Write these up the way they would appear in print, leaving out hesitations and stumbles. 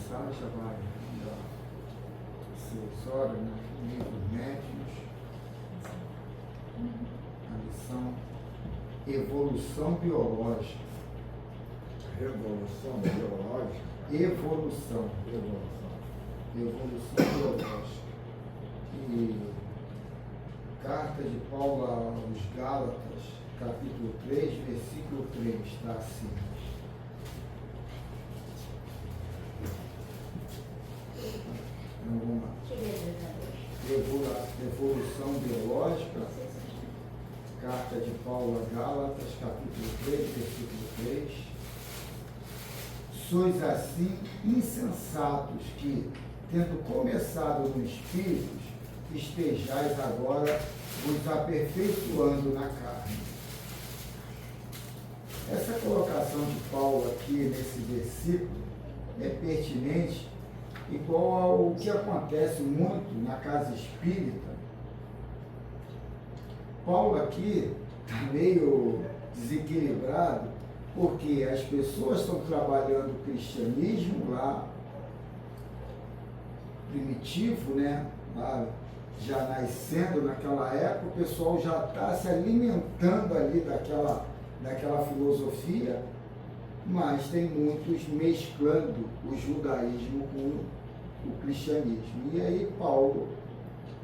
mensagem vai ser horas, né? Livro Médios, a lição Evolução Biológica. Revolução biológica. Evolução biológica. E carta de Paulo aos Gálatas, capítulo 3, versículo 3, está assim. Então vamos lá. Evolução biológica, carta de Paulo a Gálatas, capítulo 3, versículo 3. Sois assim insensatos que, tendo começado no Espírito, estejais agora vos aperfeiçoando na carne. Essa colocação de Paulo aqui nesse versículo é pertinente, igual ao que acontece muito na casa espírita. Paulo aqui está meio desequilibrado, porque as pessoas estão trabalhando o cristianismo lá, primitivo, né? Lá, já nascendo naquela época, o pessoal já está se alimentando ali daquela filosofia, mas tem muitos mesclando o judaísmo com o cristianismo. E aí Paulo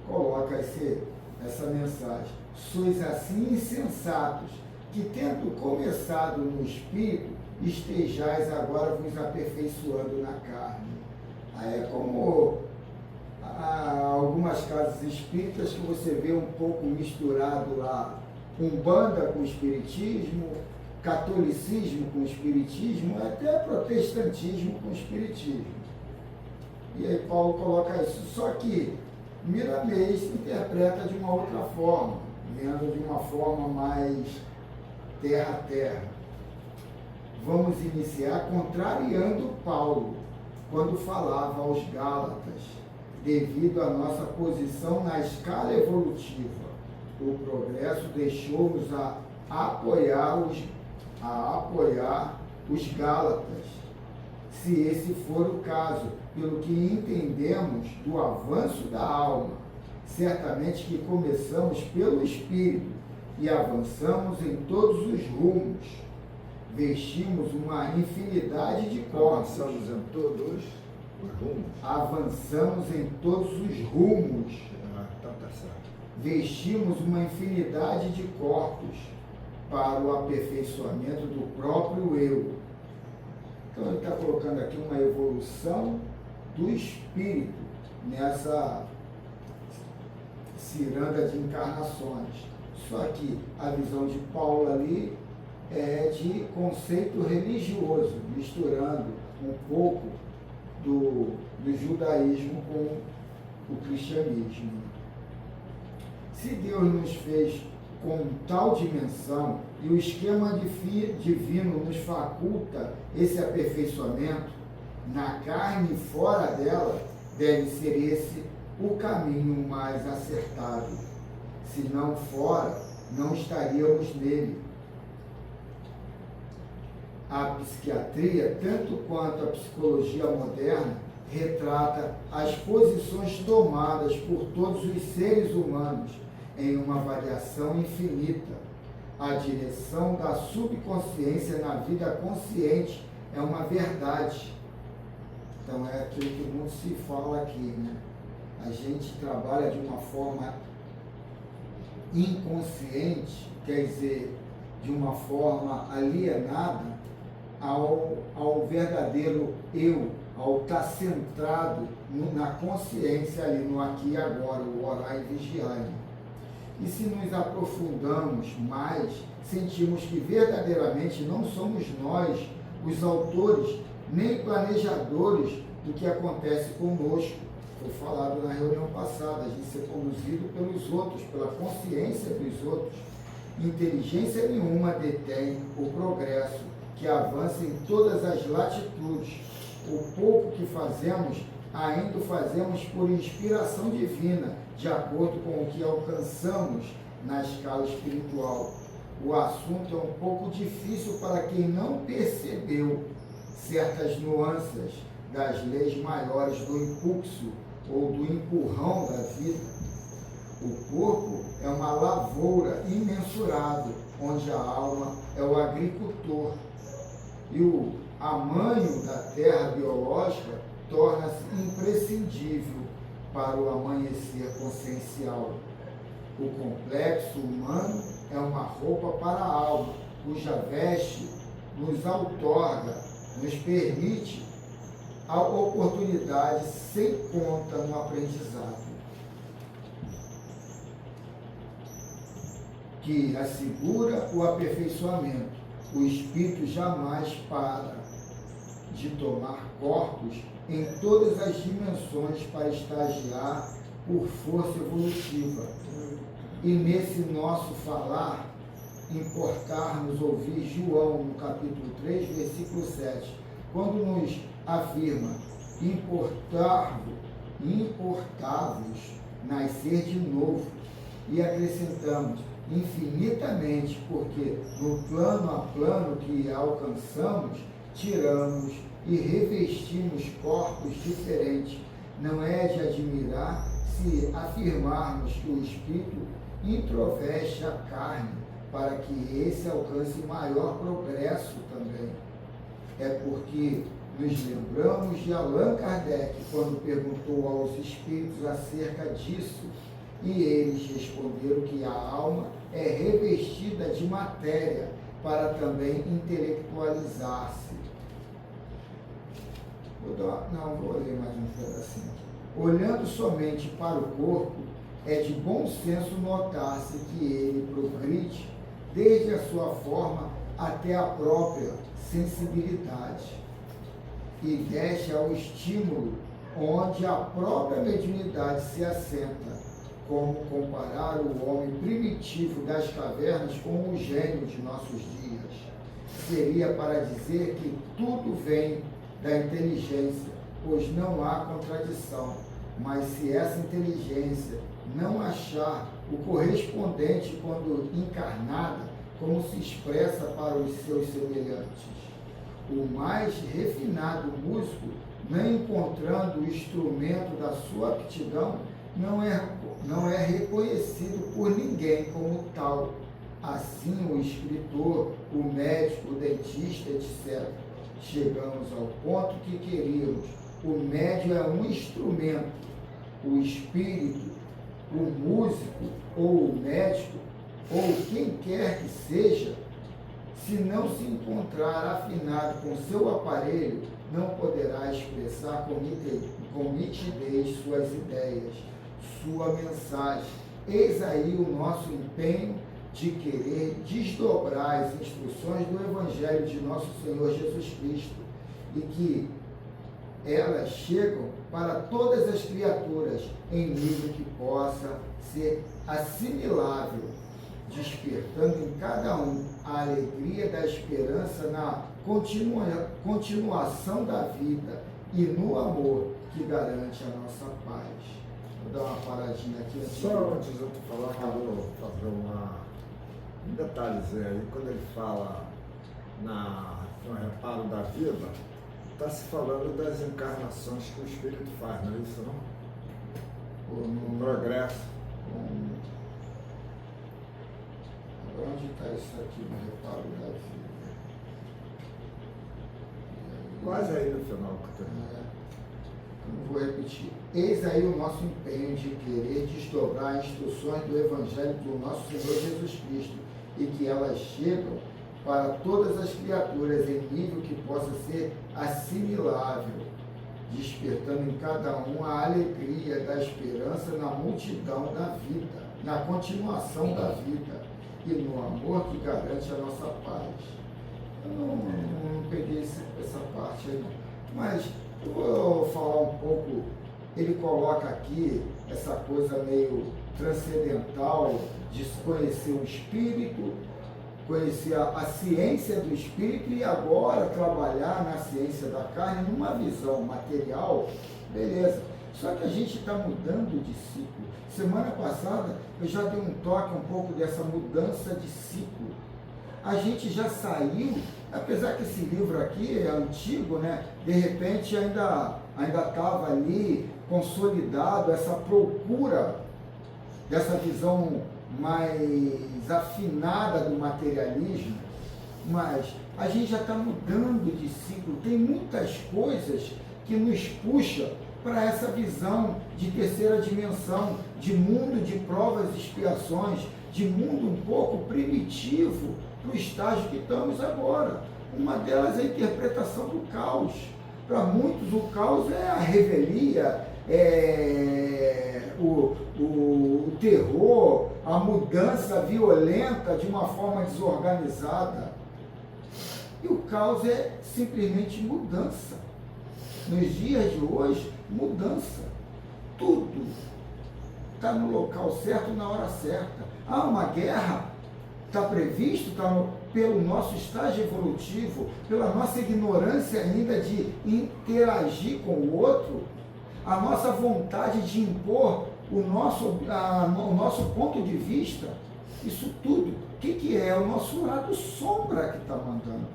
coloca essa mensagem: sois assim insensatos, que tendo começado no Espírito, estejais agora vos aperfeiçoando na carne. Aí é como algumas casas espíritas que você vê um pouco misturado lá, Umbanda com Espiritismo, catolicismo com Espiritismo, até protestantismo com Espiritismo. E aí Paulo coloca isso, só que Miramês interpreta de uma outra forma, vendo de uma forma mais terra a terra. Vamos iniciar contrariando Paulo, quando falava aos Gálatas, devido à nossa posição na escala evolutiva. O progresso deixou-nos a apoiar os Gálatas, se esse for o caso, pelo que entendemos do avanço da alma. Certamente que começamos pelo Espírito e avançamos em todos os rumos. Vestimos uma infinidade de corpos. Avançamos em todos os rumos. Avançamos em todos os rumos. Tá certo. Vestimos uma infinidade de corpos para o aperfeiçoamento do próprio eu. Então ele está colocando aqui uma evolução do espírito nessa ciranda de encarnações. Só que a visão de Paulo ali é de conceito religioso, misturando um pouco do judaísmo com o cristianismo. Se Deus nos fez com tal dimensão e o esquema divino nos faculta esse aperfeiçoamento, na carne e fora dela, deve ser esse o caminho mais acertado. Se não fora, não estaríamos nele. A psiquiatria, tanto quanto a psicologia moderna, retrata as posições tomadas por todos os seres humanos em uma variação infinita. A direção da subconsciência na vida consciente é uma verdade. Então é aquilo que muito se fala aqui, né? A gente trabalha de uma forma inconsciente, quer dizer, de uma forma alienada ao verdadeiro eu, ao estar centrado na consciência ali, no aqui e agora, o orar e vigiar. E se nos aprofundamos mais, sentimos que verdadeiramente não somos nós os autores nem planejadores do que acontece conosco. Foi falado na reunião passada, a gente ser conduzido pelos outros, pela consciência dos outros. Inteligência nenhuma detém o progresso, que avança em todas as latitudes. O pouco que fazemos, ainda o fazemos por inspiração divina, de acordo com o que alcançamos na escala espiritual. O assunto é um pouco difícil para quem não percebeu certas nuances das leis maiores do impulso ou do empurrão da vida. O corpo é uma lavoura imensurável, onde a alma é o agricultor. E o amanho da terra biológica torna-se imprescindível para o amanhecer consciencial. O complexo humano é uma roupa para a alma, cuja veste nos outorga, nos permite a oportunidade sem conta no aprendizado, que assegura o aperfeiçoamento. O espírito jamais para de tomar corpos em todas as dimensões para estagiar por força evolutiva. E nesse nosso falar, importar-nos ouvir João, no capítulo 3, versículo 7, quando nos afirma: importar-vos nascer de novo, e acrescentamos: infinitamente, porque no plano a plano que alcançamos, tiramos e revestimos corpos diferentes. Não é de admirar se afirmarmos que o Espírito introveste a carne, para que esse alcance maior progresso também. É porque nos lembramos de Allan Kardec, quando perguntou aos espíritos acerca disso, e eles responderam que a alma é revestida de matéria para também intelectualizar-se. Vou ler mais um pedacinho aqui. Olhando somente para o corpo, é de bom senso notar-se que ele progride desde a sua forma até a própria sensibilidade e deixa o estímulo onde a própria mediunidade se assenta. Como comparar o homem primitivo das cavernas com o gênio de nossos dias? Seria para dizer que tudo vem da inteligência, pois não há contradição. Mas se essa inteligência não achar o correspondente quando encarnada, como se expressa para os seus semelhantes? O mais refinado músico, não encontrando o instrumento da sua aptidão, não é reconhecido por ninguém como tal. Assim, o escritor, o médico, o dentista, etc. Chegamos ao ponto que queríamos. O médium é um instrumento. O espírito, o músico ou o médico, ou quem quer que seja, se não se encontrar afinado com seu aparelho, não poderá expressar com nitidez suas ideias, sua mensagem. Eis aí o nosso empenho de querer desdobrar as instruções do Evangelho de nosso Senhor Jesus Cristo, e que elas chegam para todas as criaturas em nível que possa ser assimilável, despertando em cada um a alegria da esperança na continuação da vida e no amor que garante a nossa paz. Vou dar uma paradinha aqui. Só antes de eu falar, que eu vou fazer um detalhezinho aí. Quando ele fala no reparo da vida, está se falando das encarnações que o Espírito faz, não é isso não? Ou no progresso. Onde está isso aqui no reparo da vida? Quase aí no final que tem. Vou repetir. Eis aí o nosso empenho de querer desdobrar as instruções do Evangelho do nosso Senhor Jesus Cristo, e que elas chegam para todas as criaturas em nível que possa ser assimilável, despertando em cada um a alegria da esperança na multidão da vida, na continuação da vida e no amor que garante a nossa paz. Eu não peguei essa parte aí, mas eu vou falar um pouco. Ele coloca aqui essa coisa meio transcendental de conhecer o Espírito, conhecer a ciência do Espírito, e agora trabalhar na ciência da carne numa visão material, beleza. Só que a gente está mudando de ciclo. Semana passada eu já dei um toque um pouco dessa mudança de ciclo. a gente já saiu, apesar que esse livro aqui é antigo, né? De repente ainda estava ali consolidado essa procura dessa visão mais afinada do materialismo, mas a gente já está mudando de ciclo. Tem muitas coisas que nos puxam para essa visão de terceira dimensão, de mundo de provas e expiações, de mundo um pouco primitivo para o estágio que estamos agora. Uma delas é a interpretação do caos. Para muitos o caos é a revelia, o terror, a mudança violenta de uma forma desorganizada. E o caos é simplesmente mudança. Nos dias de hoje, mudança. Tudo está no local certo, na hora certa. Há uma guerra, está previsto, pelo nosso estágio evolutivo, pela nossa ignorância ainda de interagir com o outro, a nossa vontade de impor o nosso ponto de vista. Isso tudo, o que é? É o nosso lado sombra que está mandando.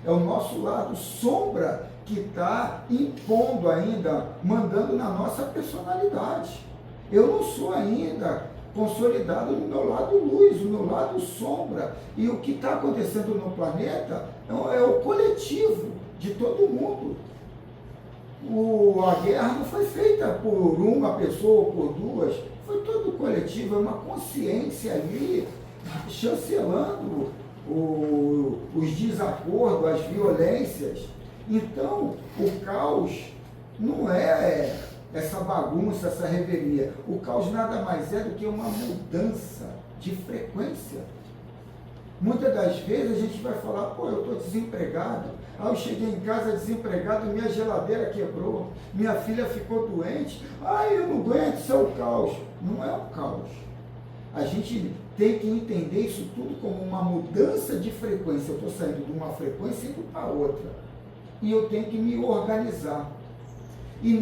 É o nosso lado sombra que está impondo ainda, mandando na nossa personalidade. Eu não sou ainda consolidado no meu lado luz, no meu lado sombra. E o que está acontecendo no planeta é o coletivo de todo mundo. A guerra não foi feita por uma pessoa ou por duas, foi todo coletivo, é uma consciência ali chancelando os desacordos, as violências. Então, o caos não é essa bagunça, essa revelia. O caos nada mais é do que uma mudança de frequência. Muitas das vezes a gente vai falar, eu estou desempregado. Eu cheguei em casa desempregado, minha geladeira quebrou, minha filha ficou doente. Eu não aguento, isso é o caos. Não é o caos. A gente tem que entender isso tudo como uma mudança de frequência. Eu estou saindo de uma frequência e indo para outra. E eu tenho que me organizar. E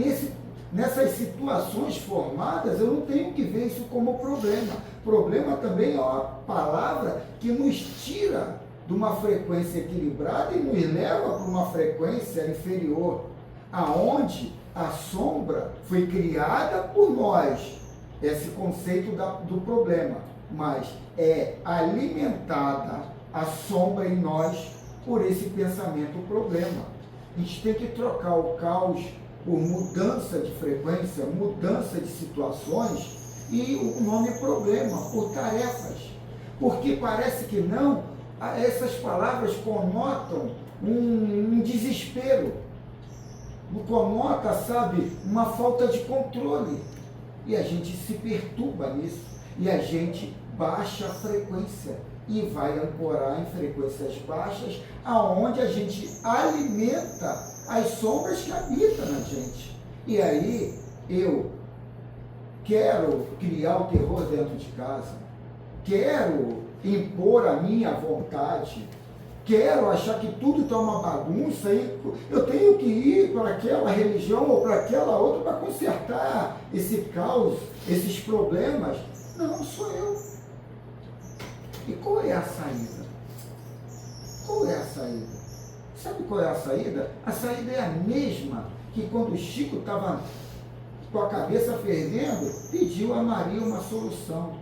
nessas situações formadas, eu não tenho que ver isso como problema. Problema também é uma palavra que nos tira de uma frequência equilibrada e nos leva para uma frequência inferior, aonde a sombra foi criada por nós, esse conceito do problema, mas é alimentada a sombra em nós por esse pensamento problema. A gente tem que trocar o caos por mudança de frequência, mudança de situações, e o nome problema, por tarefas. Porque parece que não, essas palavras conotam um desespero, conota, uma falta de controle. E a gente se perturba nisso, e a gente baixa a frequência, e vai ancorar em frequências baixas, aonde a gente alimenta as sombras que habitam na gente. E aí, eu quero criar o terror dentro de casa, quero impor a minha vontade, quero achar que tudo está uma bagunça e eu tenho que ir para aquela religião ou para aquela outra para consertar esse caos, esses problemas. Não, sou eu. E qual é a saída? Qual é a saída? Sabe qual é a saída? A saída é a mesma que quando o Chico estava com a cabeça fervendo, pediu a Maria uma solução.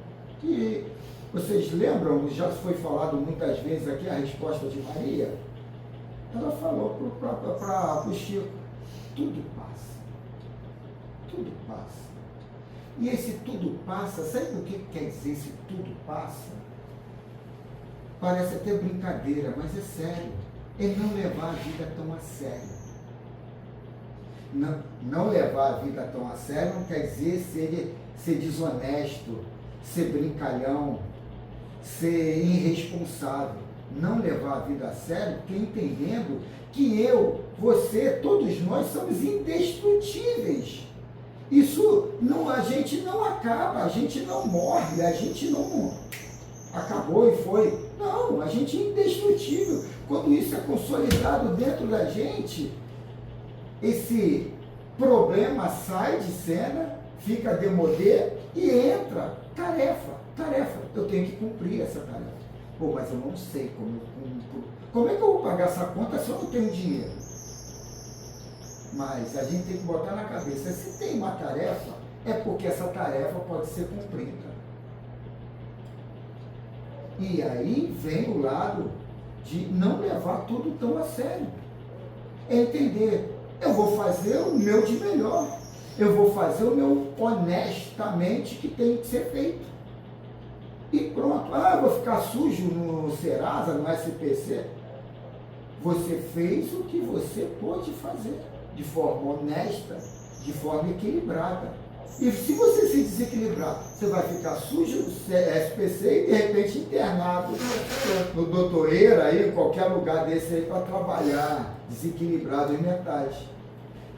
E vocês lembram, já foi falado muitas vezes aqui a resposta de Maria? Ela falou para o Chico, tudo passa. Tudo passa. E esse tudo passa, sabe o que quer dizer esse tudo passa? Parece até brincadeira, mas é sério. É não levar a vida tão a sério. Não levar a vida tão a sério não quer dizer ser desonesto, ser brincalhão, ser irresponsável. Não levar a vida a sério, porque entendendo que eu, você, todos nós somos indestrutíveis. Isso não, a gente não acaba, a gente não morre, a gente não acabou e foi. Não, a gente é indestrutível. Quando isso é consolidado dentro da gente, esse problema sai de cena, fica demodê e entra tarefa. Eu tenho que cumprir essa tarefa. Pô, mas eu não sei como é que eu vou pagar essa conta se eu não tenho dinheiro? Mas a gente tem que botar na cabeça, se tem uma tarefa, é porque essa tarefa pode ser cumprida. E aí vem o lado de não levar tudo tão a sério. É entender, eu vou fazer o meu de melhor. Eu vou fazer o meu honestamente que tem que ser feito. E pronto. Ah, eu vou ficar sujo no Serasa, no SPC. Você fez o que você pôde fazer, de forma honesta, de forma equilibrada. E se você se desequilibrar, você vai ficar sujo no SPC e de repente internado no doutoreiro, aí, em qualquer lugar desse aí para trabalhar, desequilibrados mentais.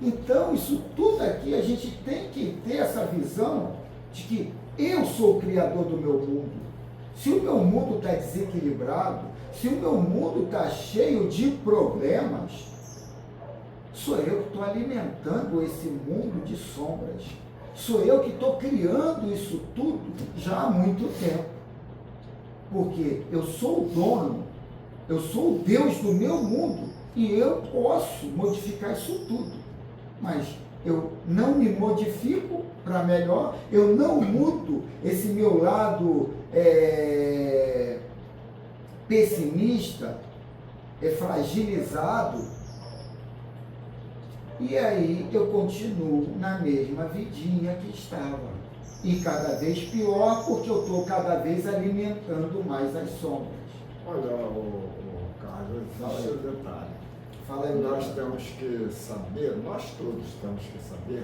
Então, isso tudo aqui, a gente tem que ter essa visão de que eu sou o criador do meu mundo. Se o meu mundo está desequilibrado, se o meu mundo está cheio de problemas, sou eu que estou alimentando esse mundo de sombras. Sou eu que estou criando isso tudo já há muito tempo. Porque eu sou o dono, eu sou o Deus do meu mundo e eu posso modificar isso tudo. Mas eu não me modifico para melhor, eu não mudo esse meu lado pessimista, fragilizado, e aí eu continuo na mesma vidinha que estava. E cada vez pior, porque eu estou cada vez alimentando mais as sombras. Olha, Carlos, existe um detalhe. Fala aí, nós temos que saber, nós todos temos que saber,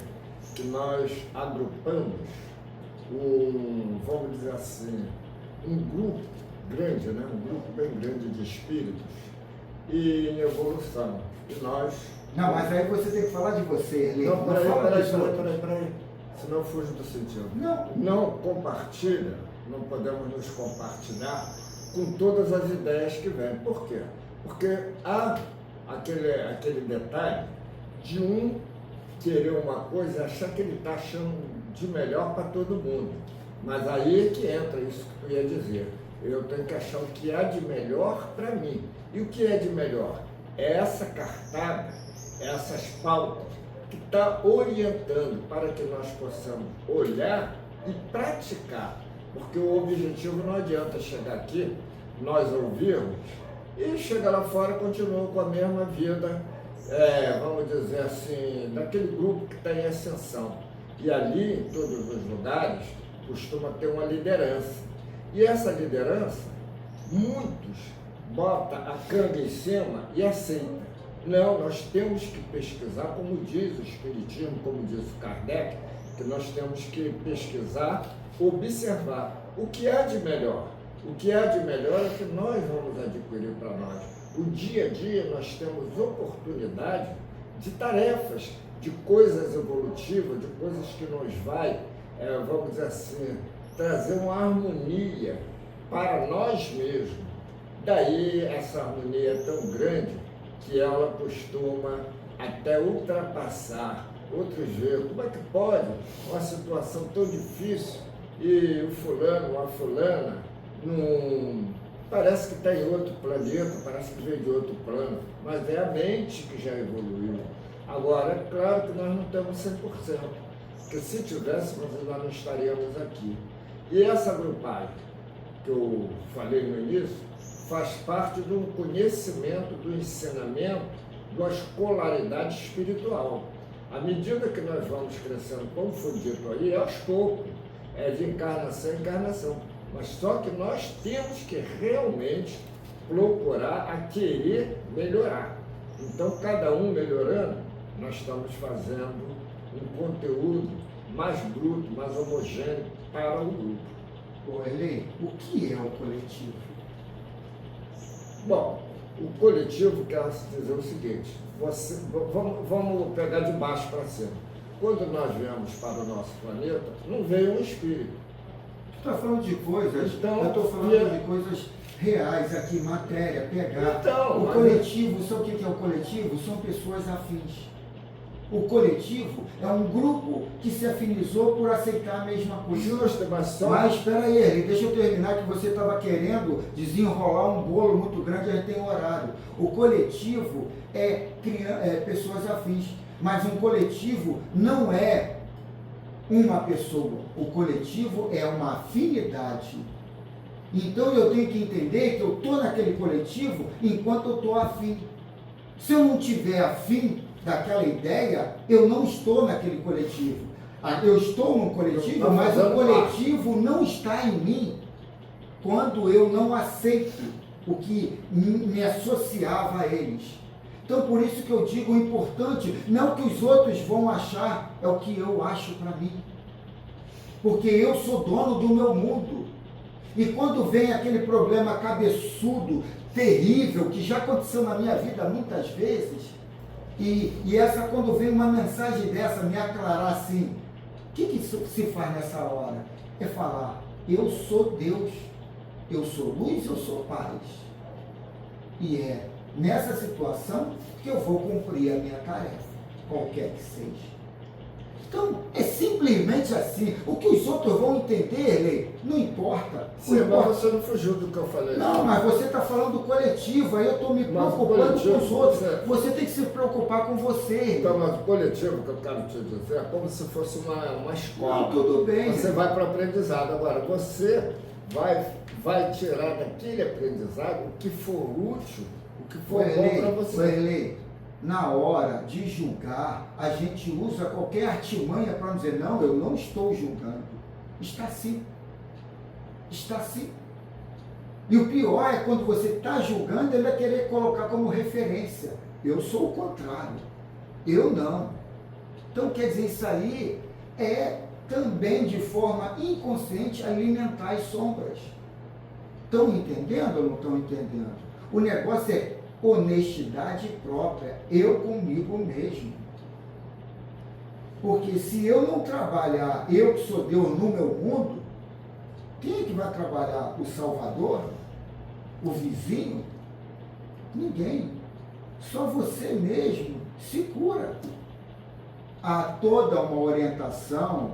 que nós agrupamos vamos dizer assim, um grupo grande, né? Um grupo bem grande de espíritos e em evolução. E nós... Não, mas aí você tem que falar de você, Erli. Não, peraí. Senão fujo do sentido. Não compartilha, não podemos nos compartilhar com todas as ideias que vêm. Por quê? Porque há aquele detalhe de um querer uma coisa e achar que ele está achando de melhor para todo mundo. Mas aí é que entra isso que tu ia dizer. Eu tenho que achar o que há de melhor para mim. E o que é de melhor? É essa cartada, essas pautas que está orientando para que nós possamos olhar e praticar. Porque o objetivo não adianta chegar aqui, nós ouvirmos, e chegar lá fora e continua com a mesma vida, vamos dizer assim, daquele grupo que está em ascensão. E ali, em todos os lugares, costuma ter uma liderança. E essa liderança, muitos botam a canga em cima e aceitam. Não, nós temos que pesquisar, como diz o Espiritismo, como diz o Kardec, que nós temos que pesquisar, observar o que há de melhor. O que há de melhor é que nós vamos adquirir para nós. O dia a dia nós temos oportunidade de tarefas, de coisas evolutivas, de coisas que nos vai, vamos dizer assim, trazer uma harmonia para nós mesmos. Daí essa harmonia é tão grande que ela costuma até ultrapassar outros ver. Como é que pode uma situação tão difícil e o fulano, a fulana, parece que está em outro planeta, parece que veio de outro plano, mas é a mente que já evoluiu. Agora, é claro que nós não temos 100%, porque se tivéssemos, nós não estaríamos aqui. E essa grupagem que eu falei no início, faz parte do conhecimento, do ensinamento, da escolaridade espiritual. À medida que nós vamos crescendo, como foi dito aí, aos poucos, de encarnação em encarnação. Mas só que nós temos que realmente procurar a querer melhorar. Então, cada um melhorando, nós estamos fazendo um conteúdo mais bruto, mais homogêneo para o grupo. Ô, Erli, o que é o coletivo? Bom, o coletivo quer dizer o seguinte, vamos pegar de baixo para cima. Quando nós viemos para o nosso planeta, não veio um espírito. Tu está falando de coisas, então, eu estou falando de coisas reais aqui, matéria, pegar. Então, o coletivo, sabe o que é o coletivo? São pessoas afins. O coletivo é um grupo que se afinizou por aceitar a mesma coisa. Justo, mas só... Mas espera aí, deixa eu terminar, que você estava querendo desenrolar um bolo muito grande, a gente tem horário. O coletivo é pessoas afins, mas um coletivo não é uma pessoa. O coletivo é uma afinidade. Então eu tenho que entender que eu estou naquele coletivo enquanto eu estou afim. Se eu não tiver afim daquela ideia, eu não estou naquele coletivo. Eu estou num coletivo, mas o coletivo não está em mim quando eu não aceito o que me associava a eles. Então, por isso que eu digo, o importante não é o que os outros vão achar, é o que eu acho para mim. Porque eu sou dono do meu mundo. E quando vem aquele problema cabeçudo, terrível, que já aconteceu na minha vida muitas vezes, e essa, quando vem uma mensagem dessa, me aclarar assim, o que se faz nessa hora? É falar, eu sou Deus, eu sou luz, eu sou paz. E é nessa situação que eu vou cumprir a minha tarefa, qualquer que seja. Então, é simplesmente assim. O que os outros vão entender, Lei, não importa. Sim, mas você não fugiu do que eu falei. Não, mas você está falando do coletivo, aí eu estou me preocupando com os outros. Você tem que se preocupar com você. Então, mas o coletivo que eu quero te dizer é como se fosse uma escola. Não, tudo bem. Você vai para o aprendizado. Agora, você vai tirar daquele aprendizado o que for útil, o que for bom para você. Na hora de julgar, a gente usa qualquer artimanha para dizer, não, eu não estou julgando. Está sim. Está sim. E o pior é quando você está julgando, ele vai querer colocar como referência. Eu sou o contrário. Eu não. Então, quer dizer, isso aí é também de forma inconsciente alimentar as sombras. Estão entendendo ou não estão entendendo? O negócio é honestidade própria, eu comigo mesmo. Porque se eu não trabalhar, eu que sou Deus no meu mundo, quem é que vai trabalhar? O Salvador? O vizinho? Ninguém. Só você mesmo se cura. Há toda uma orientação,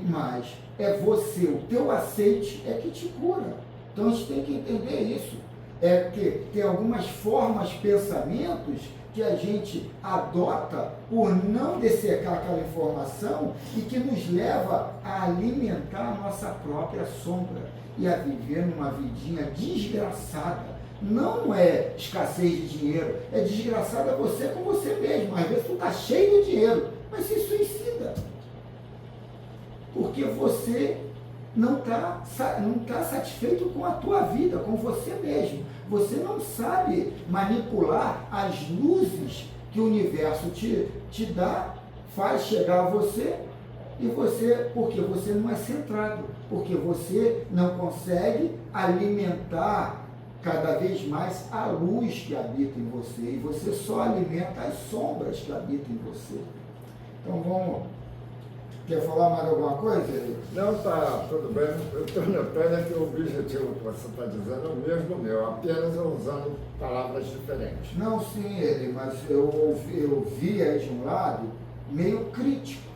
mas é você, o teu aceite é que te cura. Então a gente tem que entender isso. É que tem algumas formas, pensamentos que a gente adota por não dessecar aquela informação e que nos leva a alimentar a nossa própria sombra e a viver numa vidinha desgraçada. Não é escassez de dinheiro, é desgraçada você com você mesmo. Às vezes tu está cheio de dinheiro, mas se suicida. Porque você não está satisfeito com a tua vida, com você mesmo. Você não sabe manipular as luzes que o universo te dá, faz chegar a você, e você, porque você não é centrado, porque você não consegue alimentar cada vez mais a luz que habita em você, e você só alimenta as sombras que habitam em você. Então vamos... Quer falar mais alguma coisa? Não, tá, tudo bem. Eu estou notando que o objetivo que você está dizendo é o mesmo meu, apenas usando palavras diferentes. Não, sim, mas eu vi aí de um lado meio crítico.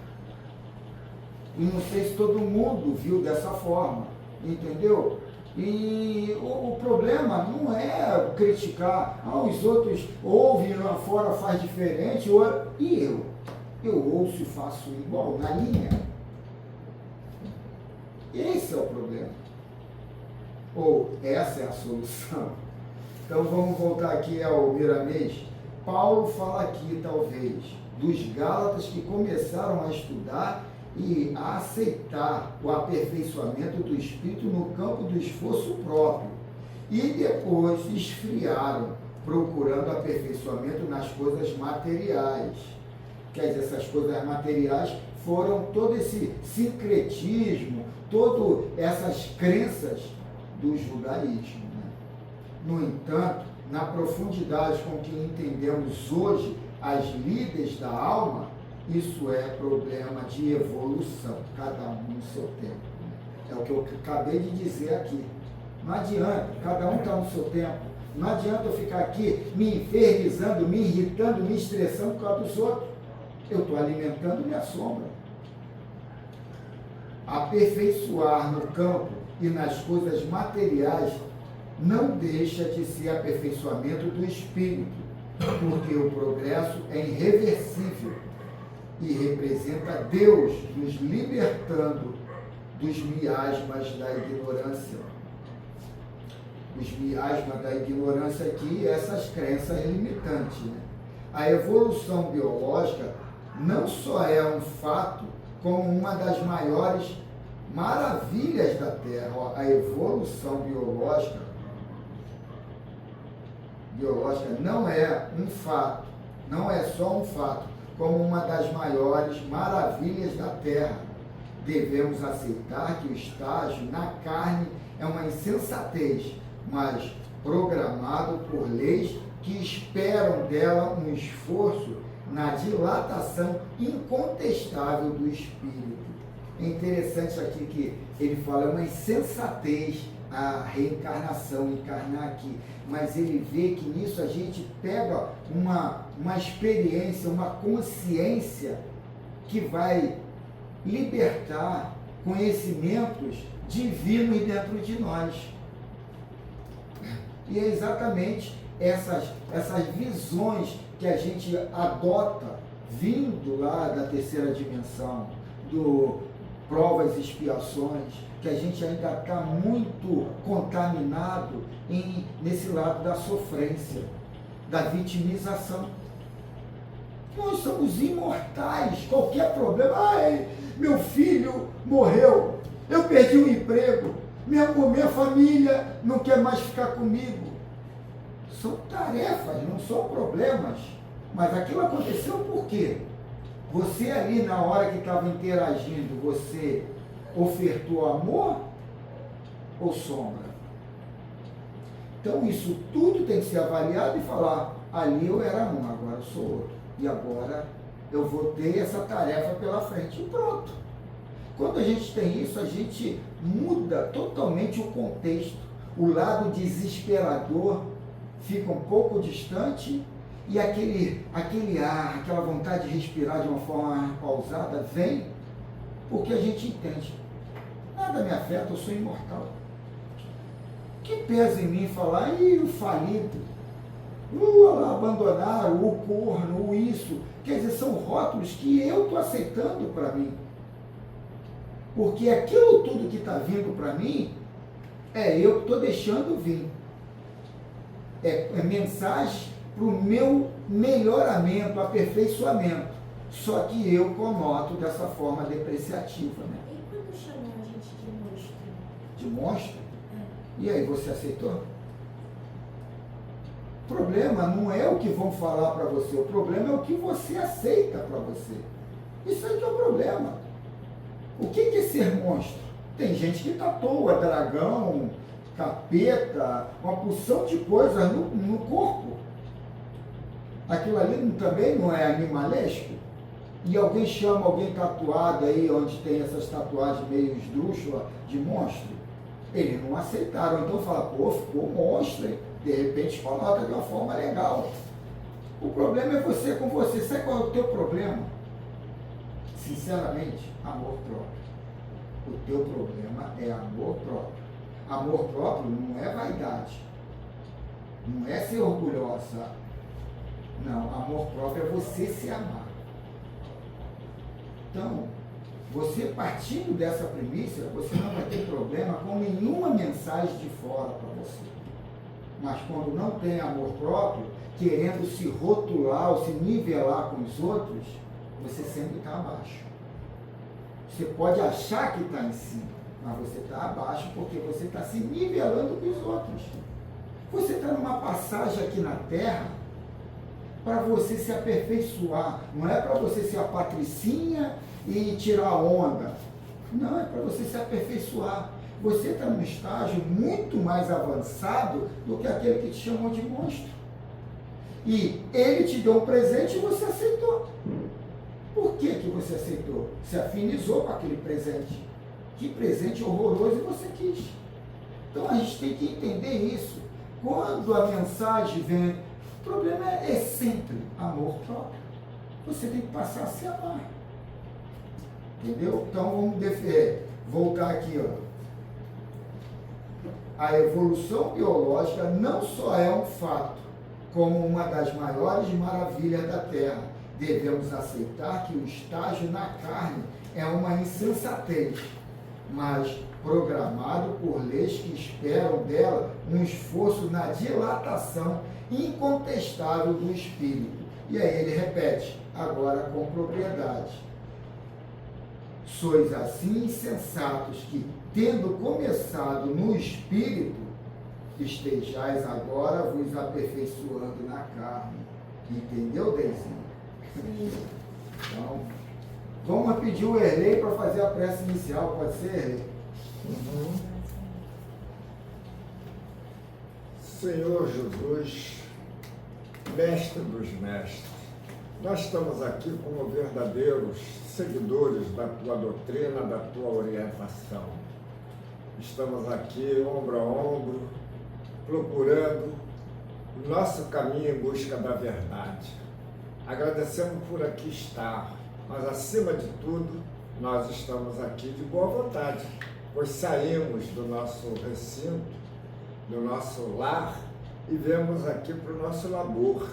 E não sei se todo mundo viu dessa forma, entendeu? E o problema não é criticar, os outros ouvem lá fora, faz diferente, e eu ouço e faço igual, na linha. Esse é o problema. Ou essa é a solução. Então vamos voltar aqui ao Miramês. Paulo fala aqui, talvez, dos Gálatas que começaram a estudar e a aceitar o aperfeiçoamento do Espírito no campo do esforço próprio. E depois esfriaram, procurando aperfeiçoamento nas coisas materiais. Quer dizer, essas coisas materiais foram todo esse sincretismo, todas essas crenças do judaísmo. Né? No entanto, na profundidade com que entendemos hoje as líderes da alma, isso é problema de evolução, cada um no seu tempo. Né? É o que eu acabei de dizer aqui. Não adianta, cada um está no seu tempo. Não adianta eu ficar aqui me infernizando, me irritando, me estressando por causa dos outros. Eu estou alimentando minha sombra. Aperfeiçoar no campo e nas coisas materiais não deixa de ser aperfeiçoamento do espírito, porque o progresso é irreversível e representa Deus nos libertando dos miasmas da ignorância. Os miasmas da ignorância aqui, essas crenças limitantes, né? A evolução biológica não só é um fato, como uma das maiores maravilhas da Terra. A evolução biológica não é um fato, não é só um fato, como uma das maiores maravilhas da Terra. Devemos aceitar que o estágio na carne é uma insensatez, mas programado por leis que esperam dela um esforço na dilatação incontestável do espírito. É interessante aqui que ele fala, é uma insensatez a reencarnação, encarnar aqui, mas ele vê que nisso a gente pega uma experiência, uma consciência que vai libertar conhecimentos divinos dentro de nós. E é exatamente essas visões que a gente adota vindo lá da terceira dimensão, do provas e expiações, que a gente ainda está muito contaminado nesse lado da sofrência, da vitimização. Nós somos imortais, qualquer problema, ai, meu filho morreu, eu perdi o emprego, minha família não quer mais ficar comigo. São tarefas, não são problemas. Mas aquilo aconteceu por quê? Você ali na hora que estava interagindo, você ofertou amor ou sombra? Então isso tudo tem que ser avaliado e falar, ali eu era um, agora eu sou outro. E agora eu vou ter essa tarefa pela frente. E pronto. Quando a gente tem isso, a gente muda totalmente o contexto. O lado desesperador fica um pouco distante e aquele ar, aquela vontade de respirar de uma forma pausada vem porque a gente entende. Nada me afeta, eu sou imortal. Que pesa em mim falar, o falido, abandonar, o corno, o isso. Quer dizer, são rótulos que eu estou aceitando para mim. Porque aquilo tudo que está vindo para mim, é eu que estou deixando vir. É mensagem para o meu melhoramento, aperfeiçoamento. Só que eu conoto dessa forma depreciativa. Né? E quando chamam a gente de monstro? De monstro? É. E aí, você aceitou? O problema não é o que vão falar para você, o problema é o que você aceita para você. Isso aí que é o problema. O que é ser monstro? Tem gente que tatua dragão, capeta, uma porção de coisas no corpo. Aquilo ali também não é animalesco? E alguém chama alguém tatuado aí, onde tem essas tatuagens meio esdrúxulas de monstro? Eles não aceitaram, então fala, pô, ficou monstro, hein? De repente conota de uma forma legal. O problema é você com você. Sabe qual é o teu problema? Sinceramente, amor próprio. O teu problema é amor próprio. Amor próprio não é vaidade. Não é ser orgulhosa. Não, amor próprio é você se amar. Então, você partindo dessa premissa, você não vai ter problema com nenhuma mensagem de fora para você. Mas quando não tem amor próprio, querendo se rotular ou se nivelar com os outros, você sempre está abaixo. Você pode achar que está em cima, mas você está abaixo porque você está se nivelando com os outros. Você está numa passagem aqui na Terra para você se aperfeiçoar. Não é para você ser a patricinha e tirar onda. Não, é para você se aperfeiçoar. Você está num estágio muito mais avançado do que aquele que te chamou de monstro. E ele te deu um presente e você aceitou. Por que você aceitou? Se afinizou com aquele presente. Que presente horroroso você quis. Então a gente tem que entender isso. quando a mensagem vem, o problema é sempre amor próprio. Você tem que passar a se amar. Entendeu? Então vamos voltar aqui, ó. A evolução biológica não só é um fato, como uma das maiores maravilhas da Terra. Devemos aceitar que o estágio na carne é uma insensatez, mas programado por leis que esperam dela um esforço na dilatação incontestável do espírito. E aí ele repete, agora com propriedade. Sois assim insensatos que, tendo começado no espírito, estejais agora vos aperfeiçoando na carne. Entendeu, Deizinho? Então, vamos pedir o Erlei para fazer a prece inicial, pode ser, Erlei? Senhor Jesus, Mestre dos Mestres, nós estamos aqui como verdadeiros seguidores da Tua doutrina, da Tua orientação. Estamos aqui, ombro a ombro, procurando o nosso caminho em busca da verdade. Agradecemos por aqui estar, mas acima de tudo, nós estamos aqui de boa vontade, pois saímos do nosso recinto, do nosso lar e viemos aqui para o nosso labor,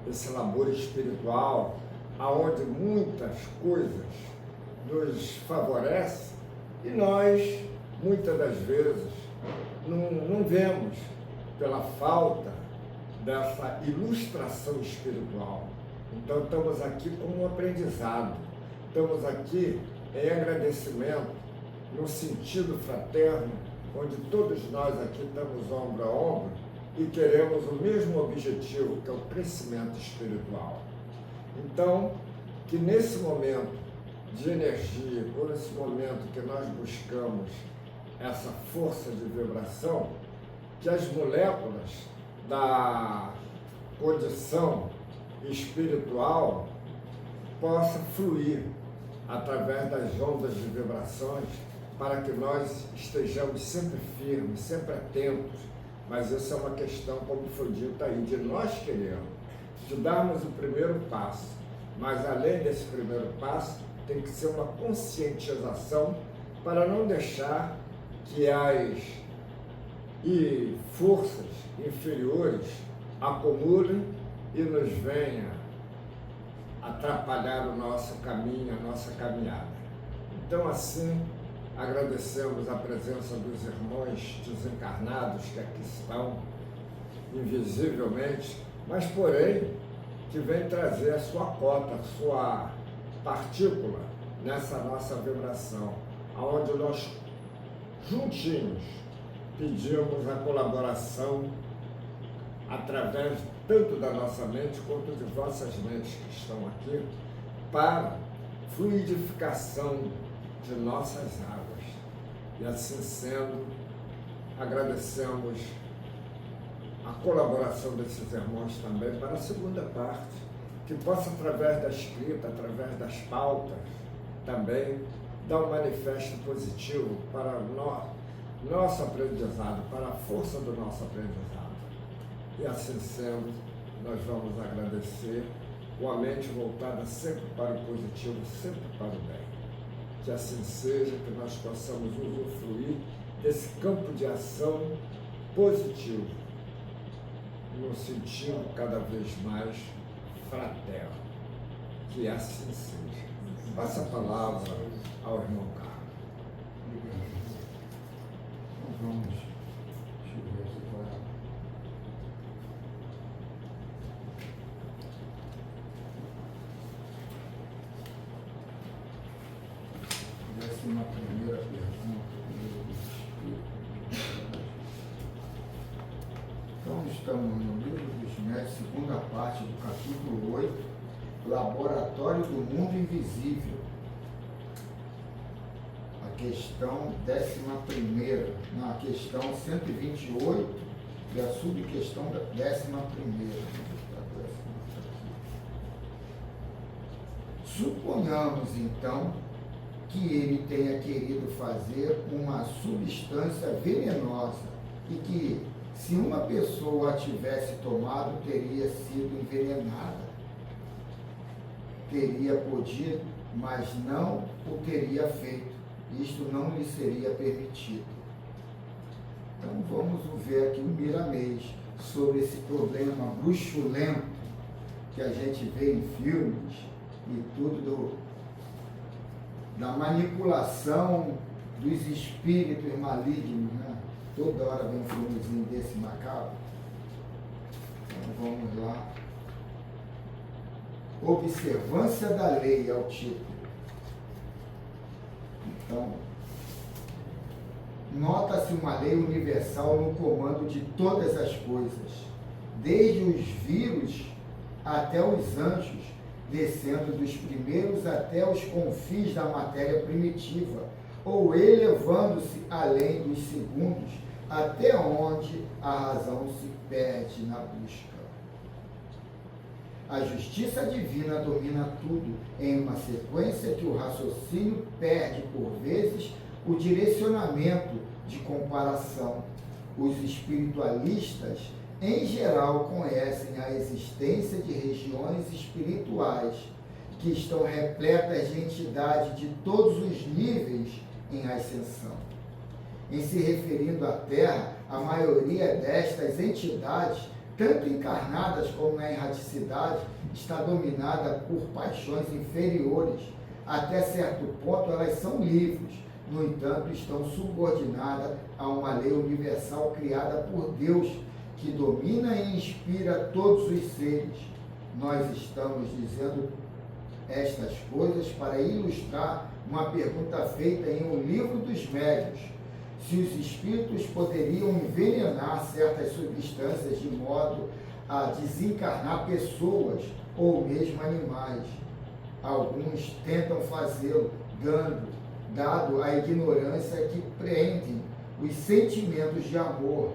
esse labor espiritual, aonde muitas coisas nos favorecem e nós, muitas das vezes, não vemos pela falta dessa ilustração espiritual. Então estamos aqui como um aprendizado, estamos aqui em agradecimento, no sentido fraterno, onde todos nós aqui estamos ombro a ombro e queremos o mesmo objetivo, que é o crescimento espiritual. Então, que nesse momento de energia, ou nesse momento que nós buscamos essa força de vibração, que as moléculas da condição espiritual possam fluir através das ondas de vibrações, para que nós estejamos sempre firmes, sempre atentos. Mas isso é uma questão, como foi dito aí, de nós queremos, de darmos o primeiro passo. Mas além desse primeiro passo, tem que ser uma conscientização para não deixar que as forças inferiores acumulem e nos venha atrapalhar o nosso caminho, a nossa caminhada. Então, assim, agradecemos a presença dos irmãos desencarnados que aqui estão, invisivelmente, mas, porém, que vem trazer a sua cota, a sua partícula nessa nossa vibração, aonde nós, juntinhos, pedimos a colaboração através tanto da nossa mente quanto de vossas mentes que estão aqui, para fluidificação de nossas águas. E assim sendo, agradecemos a colaboração desses irmãos também para a segunda parte, que possa, através da escrita, através das pautas, também dar um manifesto positivo para nosso aprendizado, para a força do nosso aprendizado. E assim sendo, nós vamos agradecer com a mente voltada sempre para o positivo, sempre para o bem. Que assim seja, que nós possamos usufruir desse campo de ação positivo, no sentido cada vez mais fraterno. Que assim seja. Passa a palavra ao irmão Carlos. Então vamos, deixa eu ver aqui qual é. Uma primeira pergunta do Espírito. Então, estamos no Livro dos Médiuns, segunda parte do capítulo 8, Laboratório do Mundo Invisível. A questão 11ª, a questão 128 e a subquestão 11ª. Suponhamos, então, que ele tenha querido fazer uma substância venenosa e que, Se uma pessoa a tivesse tomado, teria sido envenenada. Teria podido, mas não o teria feito. Isto não lhe seria permitido. Então vamos ver aqui um Miramês sobre esse problema bruxulento que a gente vê em filmes e tudo da manipulação dos espíritos malignos, né? Toda hora vem um filmezinho desse macabro. Então vamos lá. Observância da lei é o título. Então, nota-se uma lei universal no comando de todas as coisas, desde os vírus até os anjos, descendo dos primeiros até os confins da matéria primitiva, ou elevando-se além dos segundos, até onde a razão se perde na busca. A justiça divina domina tudo em uma sequência que o raciocínio perde, por vezes, o direcionamento de comparação. Os espiritualistas, em geral, conhecem a existência de regiões espirituais que estão repletas de entidades de todos os níveis em ascensão. Em se referindo à Terra, a maioria destas entidades, tanto encarnadas como na erraticidade, está dominada por paixões inferiores. Até certo ponto, elas são livres. No entanto, estão subordinadas a uma lei universal criada por Deus, que domina e inspira todos os seres. Nós estamos dizendo estas coisas para ilustrar uma pergunta feita em O Livro dos Médiuns: se os espíritos poderiam envenenar certas substâncias de modo a desencarnar pessoas ou mesmo animais. Alguns tentam fazê-lo, dado a ignorância que prendem os sentimentos de amor.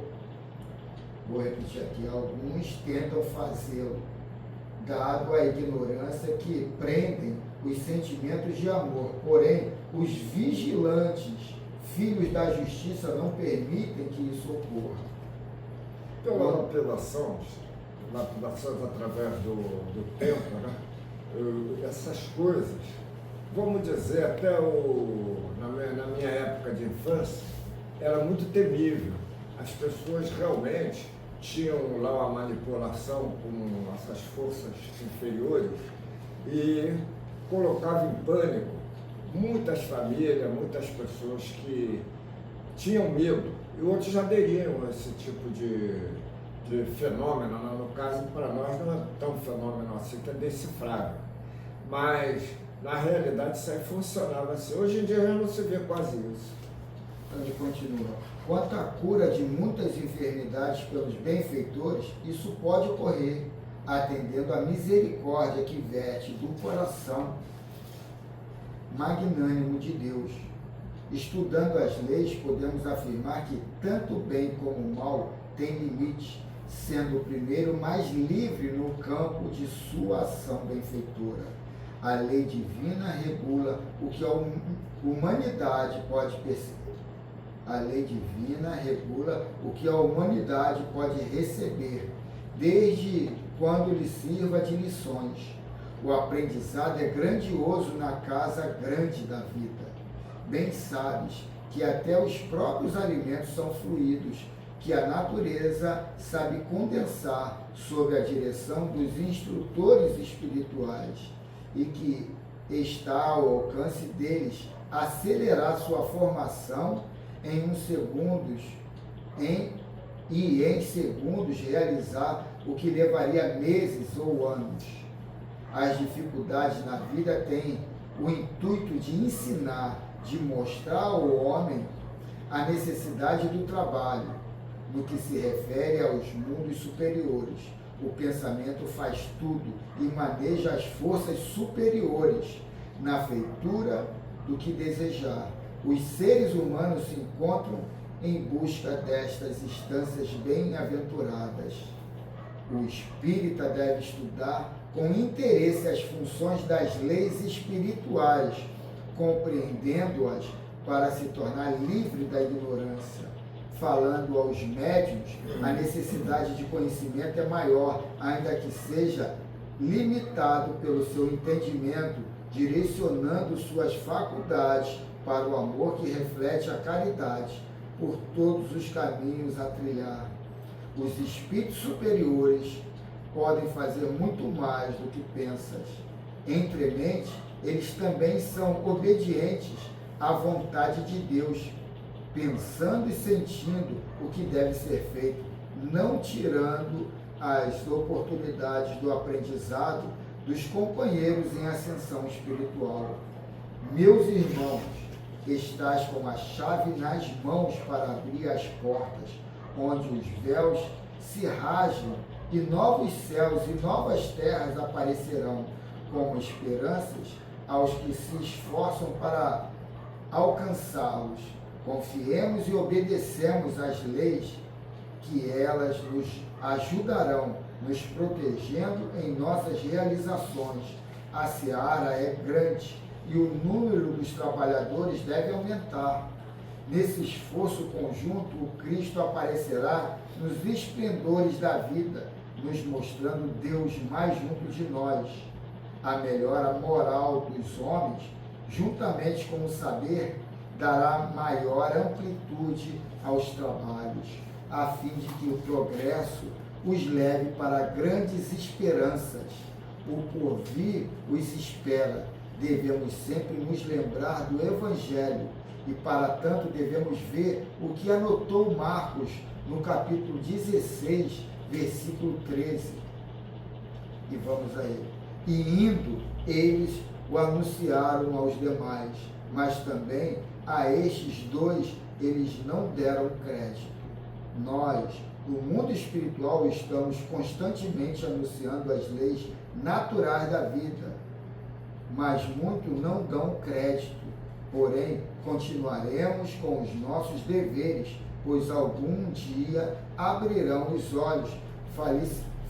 Vou repetir aqui: alguns tentam fazê-lo, dado a ignorância que prendem os sentimentos de amor. Porém, os vigilantes, filhos da justiça, não permitem que isso ocorra. Pelas apelações através do tempo, né? Essas coisas, vamos dizer, até na minha época de infância, era muito temível. As pessoas realmente tinham lá uma manipulação com essas forças inferiores e colocavam em pânico muitas famílias, muitas pessoas que tinham medo, e outros já aderiam a esse tipo de fenômeno. No caso, para nós não é tão fenômeno assim, que é decifrável, mas na realidade isso aí funcionava assim. Hoje em dia já não se vê quase isso. Ele continua: quanto à cura de muitas enfermidades pelos benfeitores, isso pode ocorrer, atendendo à misericórdia que verte do coração magnânimo de Deus. Estudando as leis, podemos afirmar que tanto o bem como o mal têm limite, sendo o primeiro mais livre no campo de sua ação benfeitora. A lei divina regula o que a humanidade pode perceber. A lei divina regula o que a humanidade pode receber, desde quando lhe sirva de lições. O aprendizado é grandioso na casa grande da vida. Bem sabes que até os próprios alimentos são fluidos, que a natureza sabe condensar sob a direção dos instrutores espirituais, e que está ao alcance deles acelerar sua formação em segundos realizar o que levaria meses ou anos. As dificuldades na vida têm o intuito de ensinar, de mostrar ao homem a necessidade do trabalho. No que se refere aos mundos superiores, o pensamento faz tudo e maneja as forças superiores na feitura do que desejar. Os seres humanos se encontram em busca destas instâncias bem-aventuradas. O espírita deve estudar com interesse as funções das leis espirituais, compreendendo-as para se tornar livre da ignorância. falando aos médiuns, a necessidade de conhecimento é maior, ainda que seja limitado pelo seu entendimento, direcionando suas faculdades para o amor que reflete a caridade por todos os caminhos a trilhar. Os espíritos superiores podem fazer muito mais do que pensas. Entremente, eles também são obedientes à vontade de Deus, pensando e sentindo o que deve ser feito, não tirando as oportunidades do aprendizado dos companheiros em ascensão espiritual. Meus irmãos, estais com a chave nas mãos para abrir as portas, onde os véus se rasgam e novos céus e novas terras aparecerão, como esperanças aos que se esforçam para alcançá-los. Confiemos e obedecemos às leis, que elas nos ajudarão, nos protegendo em nossas realizações. A seara é grande e o número dos trabalhadores deve aumentar. Nesse esforço conjunto, o Cristo aparecerá nos esplendores da vida, nos mostrando Deus mais junto de nós. A melhora moral dos homens, juntamente com o saber, dará maior amplitude aos trabalhos, a fim de que o progresso os leve para grandes esperanças. O porvir os espera. Devemos sempre nos lembrar do Evangelho e, para tanto, devemos ver o que anotou Marcos no capítulo 16, versículo 13. E vamos a ele. E indo, eles o anunciaram aos demais, mas também a estes dois eles não deram crédito. Nós, no mundo espiritual, estamos constantemente anunciando as leis naturais da vida, mas muitos não dão crédito. Porém, continuaremos com os nossos deveres, pois algum dia abrirão os olhos,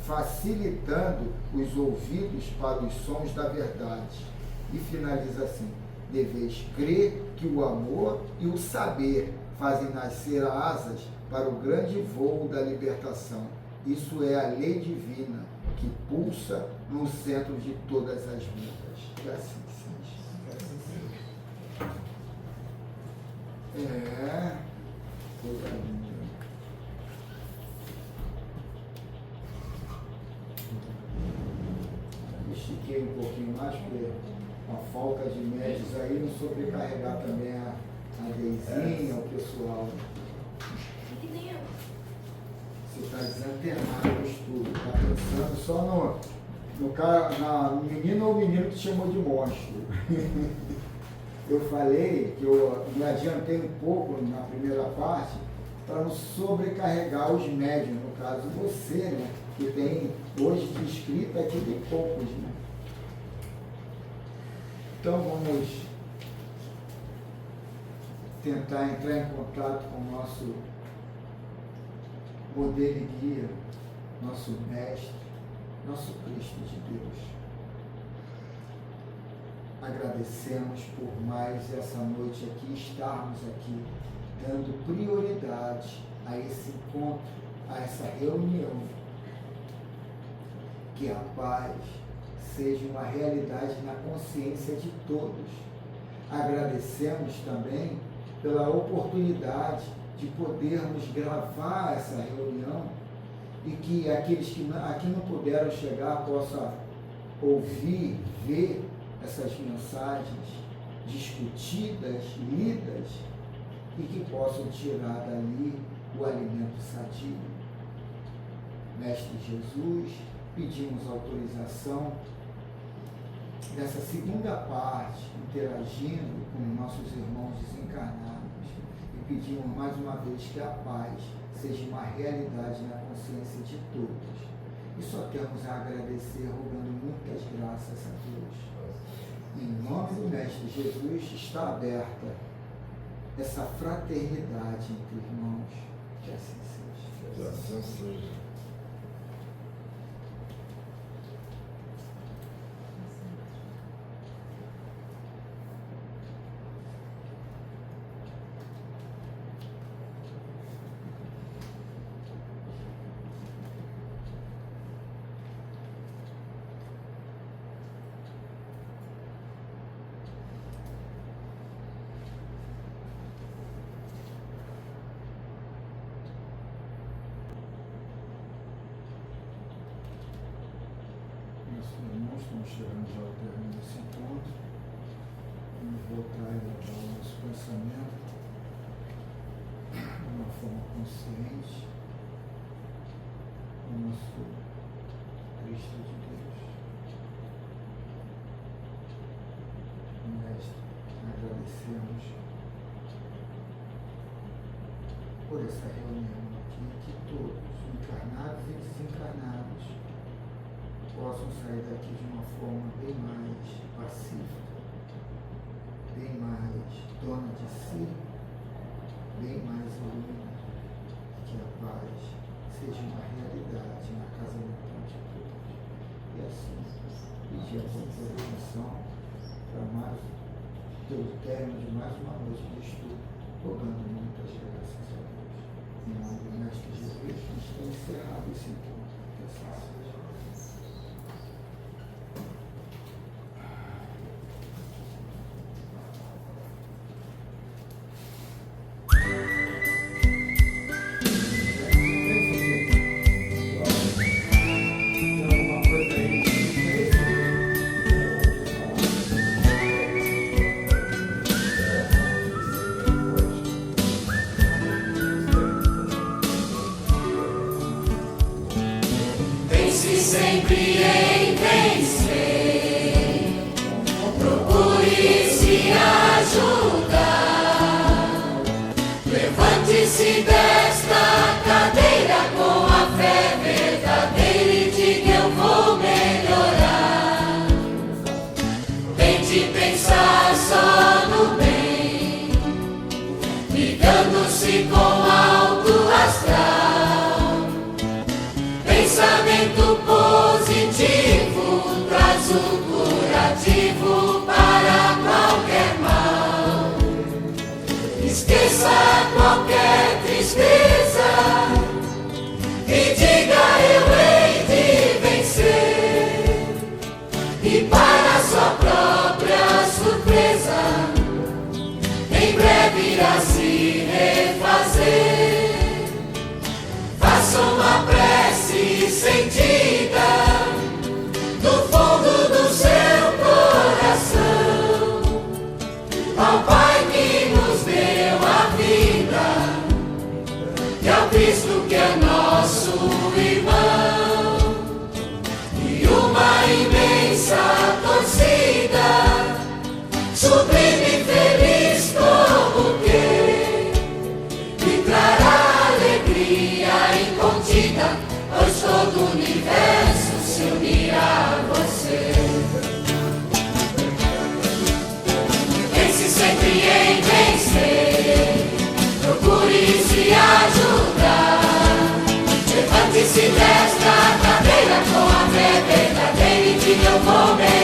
facilitando os ouvidos para os sons da verdade. E finaliza assim: deveis crer que o amor e o saber fazem nascer asas para o grande voo da libertação. Isso é a lei divina que pulsa no centro de todas as vidas. Que assim seja. Que assim seja. Coisa linda. Estiquei um pouquinho mais, porque a falta de médios aí não sobrecarregar também a Deizinha, o pessoal. Você está desantenado no estudo, está pensando só no menino ou menino que te chamou de monstro. Eu falei que eu me adiantei um pouco na primeira parte para não sobrecarregar os médios, no caso você, né? Que tem hoje de inscrito aqui tem poucos, né? Então vamos tentar entrar em contato com o nosso modelo e guia, nosso mestre, nosso Cristo de Deus. Agradecemos por mais essa noite aqui, estarmos aqui, dando prioridade a esse encontro, a essa reunião. Que a paz seja uma realidade na consciência de todos. Agradecemos também pela oportunidade de podermos gravar essa reunião e que aqueles que aqui não puderam chegar possam ouvir, ver essas mensagens discutidas, lidas, e que possam tirar dali o alimento sadio. Mestre Jesus, pedimos autorização nessa segunda parte, interagindo com nossos irmãos desencarnados, e pedimos mais uma vez que a paz seja uma realidade na consciência de todos. E só temos a agradecer, rogando muitas graças a Deus. Em nome do Mestre Jesus está aberta essa fraternidade entre irmãos. Que assim seja. Que assim seja. chegando já ao término desse encontro. Vamos voltar a elevar o nosso pensamento de uma forma consciente ao nosso Cristo de Deus. Mestre, agradecemos por essa reunião aqui, que todos, encarnados e desencarnados, possam sair daqui de uma forma bem mais pacífica, bem mais dona de si, bem mais iluminada, que a paz seja uma realidade na casa mental de todos. E assim, pedir a sua intervenção para mais, pelo término de mais uma noite de estudo, rogando muitas graças a Deus. Em nome do Mestre Jesus, nós temos encerrado esse encontro. Que assim seja. Pense sempre em vencer, procure se ajudar. Levante-se desta cadeira com a fé verdadeira e diga: eu vou melhorar. Tente pensar só no bem, ligando-se com alto astral. Pensamento positivo traz o curativo para qualquer mal. Esqueça qualquer tristeza e diga: eu hei de vencer. E para sua própria surpresa, em breve irá se refazer. Faça uma prece sentida do fundo do seu coração ao Pai que nos deu a vida e ao Cristo que é nosso irmão, e uma imensa torcida sublime e feliz como que trará alegria incontida, pois todo o universo se unirá a você. Pense sempre em vencer, procure se ajudar. Levante-se desta cadeira com a fé verdadeira e diga: eu vou melhorar.